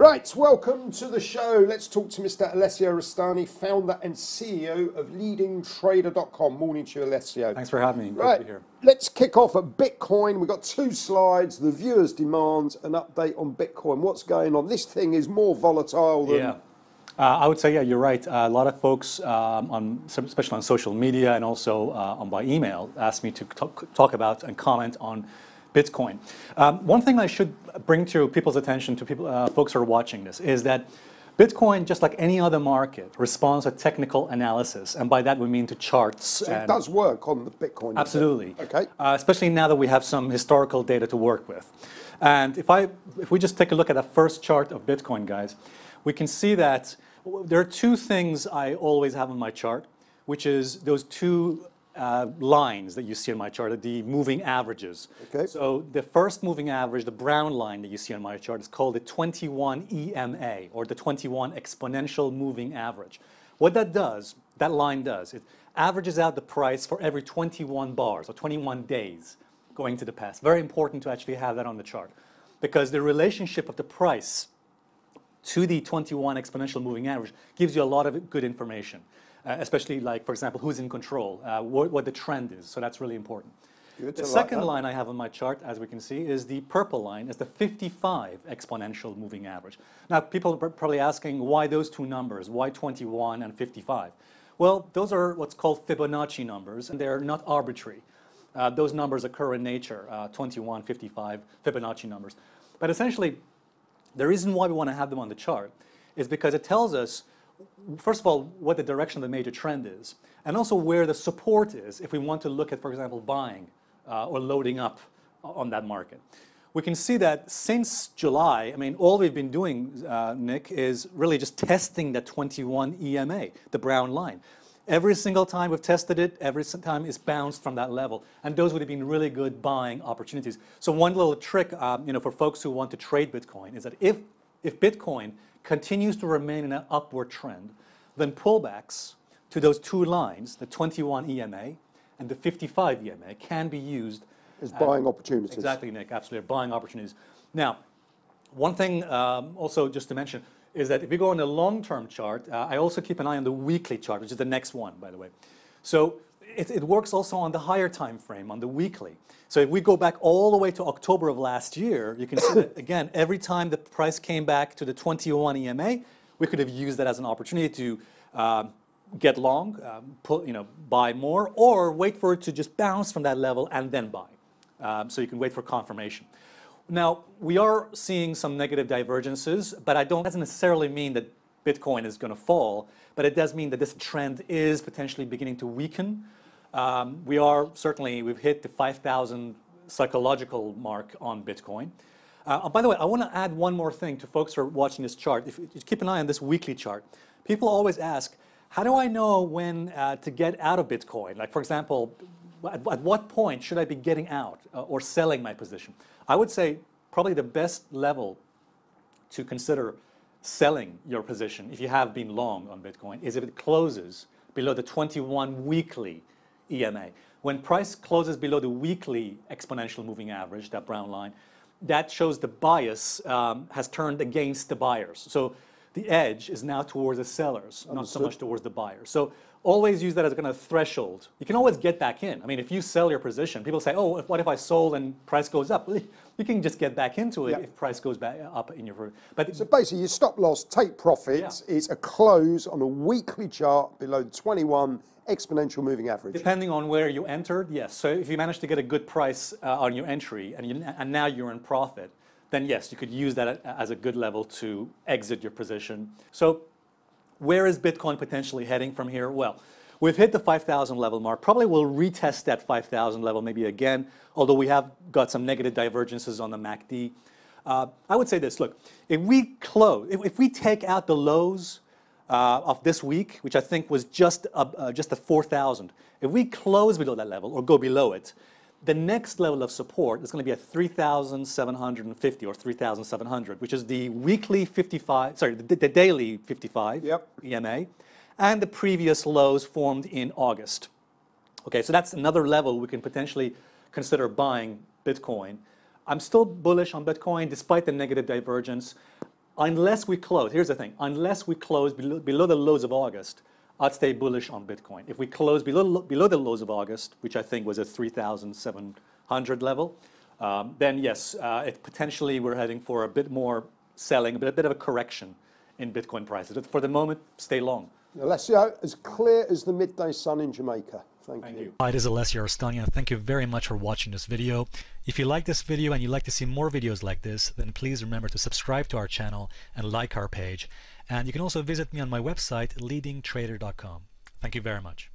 Right, welcome to the show. Let's talk to Mr. Alessio Rastani, founder and CEO of leadingtrader.com. Morning to you, Alessio. Thanks for having me. Right, Good to be here. let's kick off at Bitcoin. We've got two slides, the viewers' demands, an update on Bitcoin. What's going on? This thing is more volatile than... Yeah. I would say, yeah, you're right. A lot of folks, especially on social media and also by email, asked me to talk about and comment on Bitcoin. One thing I should bring to people's attention, to people, folks who are watching this, is that Bitcoin, just like any other market, responds to technical analysis, and by that we mean to charts. So it does work on the Bitcoin. Absolutely. Okay. Especially now that we have some historical data to work with. And if we just take a look at the first chart of Bitcoin, guys, we can see that there are two things I always have on my chart, which is those two lines that you see on my chart, the moving averages. Okay. So the first moving average, the brown line that you see on my chart, is called the 21 EMA, or the 21 exponential moving average. What that does, that line does, it averages out the price for every 21 bars, or 21 days going to the past. Very important to actually have that on the chart, because the relationship of the price to the 21 exponential moving average gives you a lot of good information. Especially, like, for example, who's in control, what the trend is. So that's really important. Good. The second line I have on my chart, as we can see, is the purple line, is the 55 exponential moving average. Now, people are probably asking, why those two numbers? Why 21 and 55? Well, those are what's called Fibonacci numbers, and they're not arbitrary. Those numbers occur in nature, 21, 55, Fibonacci numbers. But essentially, the reason why we want to have them on the chart is because it tells us, first of all, what the direction of the major trend is, and also where the support is if we want to look at, for example, buying or loading up on that market. We can see that since July, I mean, all we've been doing, Nick, is really just testing that 21 EMA, the brown line. Every single time we've tested it, every time it's bounced from that level, and those would have been really good buying opportunities. So one little trick, for folks who want to trade Bitcoin is that if Bitcoin continues to remain in an upward trend, then pullbacks to those two lines, the 21 EMA and the 55 EMA, can be used as buying opportunities. Exactly, Nick, absolutely, buying opportunities. Now, one thing also just to mention is that if you go on the long-term chart, I also keep an eye on the weekly chart, which is the next one, by the way. So it works also on the higher time frame, on the weekly. So if we go back all the way to October of last year, you can see that, again, every time the price came back to the 21 EMA, we could have used that as an opportunity to get long, buy more, or wait for it to just bounce from that level and then buy. So you can wait for confirmation. Now, we are seeing some negative divergences, but that doesn't necessarily mean that Bitcoin is going to fall, but it does mean that this trend is potentially beginning to weaken. We've hit the 5,000 psychological mark on Bitcoin. By the way, I want to add one more thing to folks who are watching this chart. If you keep an eye on this weekly chart, people always ask, how do I know when to get out of Bitcoin? Like, for example, at what point should I be getting out or selling my position? I would say probably the best level to consider selling your position, if you have been long on Bitcoin, is if it closes below the 21 weekly EMA. When price closes below the weekly exponential moving average, that brown line, that shows the bias has turned against the buyers. So the edge is now towards the sellers, not so much towards the buyers. So always use that as a kind of threshold. You can always get back in. I mean, if you sell your position, people say, oh, what if I sold and price goes up? Well, you can just get back into it if price goes back up in your... But so basically, your stop loss, take profits, is a close on a weekly chart below the 21 exponential moving average. Depending on where you entered, yes. So if you manage to get a good price on your entry and now you're in profit, then yes, you could use that as a good level to exit your position. So where is Bitcoin potentially heading from here? Well, we've hit the 5,000 level mark. Probably we'll retest that 5,000 level maybe again, although we have got some negative divergences on the MACD. I would say this, look, if we take out the lows of this week, which I think was just a 4,000, if we close below that level or go below it, the next level of support is going to be at 3,750 or 3,700, which is the weekly 55, sorry, the daily 55 EMA, and the previous lows formed in August. Okay, so that's another level we can potentially consider buying Bitcoin. I'm still bullish on Bitcoin despite the negative divergence. unless we close, here's the thing, unless we close below the lows of August, I'd stay bullish on Bitcoin. If we close below the lows of August, which I think was at 3,700 level, then yes, potentially we're heading for a bit more selling, but a bit of a correction in Bitcoin prices. But for the moment, stay long. Alessio, as clear as the midday sun in Jamaica. Thank you. Hi, this is Alessio Rastani, and thank you very much for watching this video. If you like this video and you'd like to see more videos like this, then please remember to subscribe to our channel and like our page. And you can also visit me on my website, leadingtrader.com. Thank you very much.